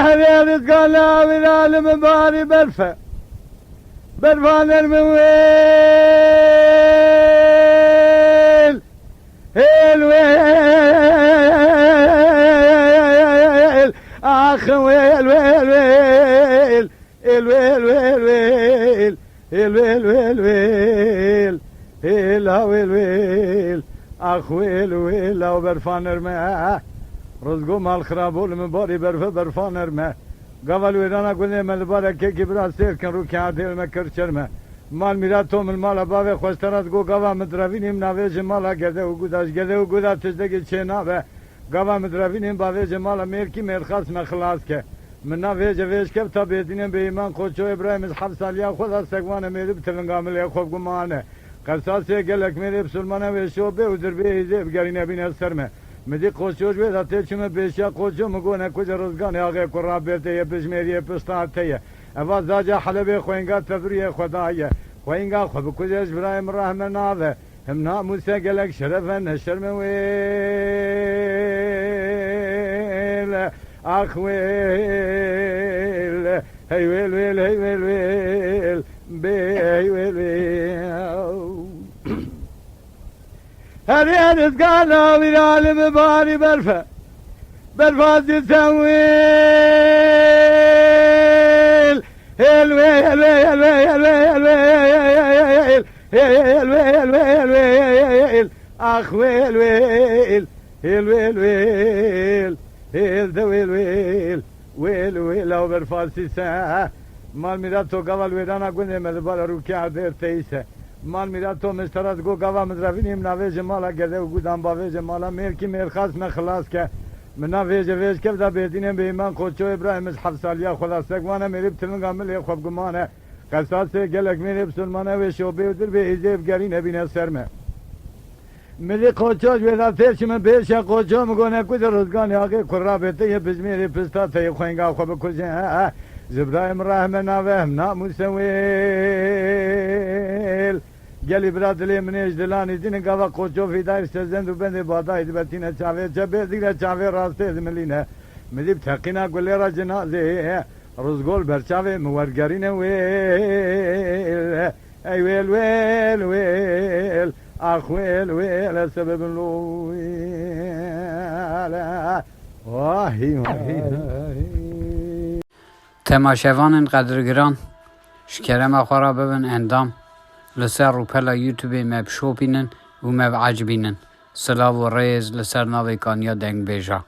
هذه قال العالم باري برفة برفان المويل الويل اخ ويل ويل ويل الويل ويل ويل الويل ويل ويل الويل ويل اخ ويل ويل او برفان ارمه رزقو مال خرابو المباري برفه برفان ارمه قبل ويرانا قلنا ملبارك كي برا سير كان رو كعادل مكر شرمه مال میراتو من مال باوی خوشترات گو گاوا مدروینیم نویج مالا گده و گوداش تجدگی چه نابه گاوا مدروینیم باوی جمالا میرکی میرخاص مخلاص که من نویج ویج که تا بیدینیم به ایمان خودشو ابراهیم از 7 سالیا خدا سگوانه میری بتلنگامل خوب گمانه قصاصی گلک میری بسلمانه ویشو به ودر به ایزه بگرینه بینه سرمه مدی خوشوش به داته چمه بیشیا خوشو مگونه کجا روزگان آقای قرابته یه پشمیری پشتاته اواز داجا حلبه خوینگا تفریه خدایه خوینگا خوب کجاش برایم رحمه ناوه هم ناموسه گلک شرفه نشرمه ویل اخ ویل هی ویل ویل هی ویل ویل بی هی ویل ویل هری هرز قالا ویرالم باری برفه برفازی سویل الويل ويل ويل ويل ويل ويل ويل ويل اخ ويل ويل الويل ويل الويل ويل ويل ويل او برفاسي سا مال ميراتو قبل ويرانا قلنا مدبال روكي دير تيسه مال ميراتو مشترات گو قوا مدرفينيم ناويج مالا قده و قدام باويج مالا ميركي ميرخاص مخلاص که من ویج که دا بیدینم به ایمان خودشو ابراهیم از 7 سالیا خدا سگوانه میری بتلنگامل خوب گمانه قصاص گلک میری بسلمانه و شوبه ودر به ایزه بگرینه بینه سرمه میری خودشوش ویدا تیرشم بیش خودشو مگونه کد روزگان آقای قرابته یه بزمیری پستا یه خوینگا خوب کجه ابراهیم رحمه ناوهم ناموسه ویل گلی برادلی منیش دلانی دین گاوا کوچو فیدای سزند و بند بادای دبتینه چاوه چبه دیگه چاوه راسته ملینه مدیب تقینا گلی را جنازه روزگول برچاوه مورگرینه ویل ای ویل ویل ویل اخ ویل ویل سبب لو ویل واهی تماشاوان قدرگران شکرم خورا ببن اندام لسر رو پلا یوتیوب مب شوپینن و مب عجبینن سلاو و ریز لسر ناوی کانیا دنگ بیجا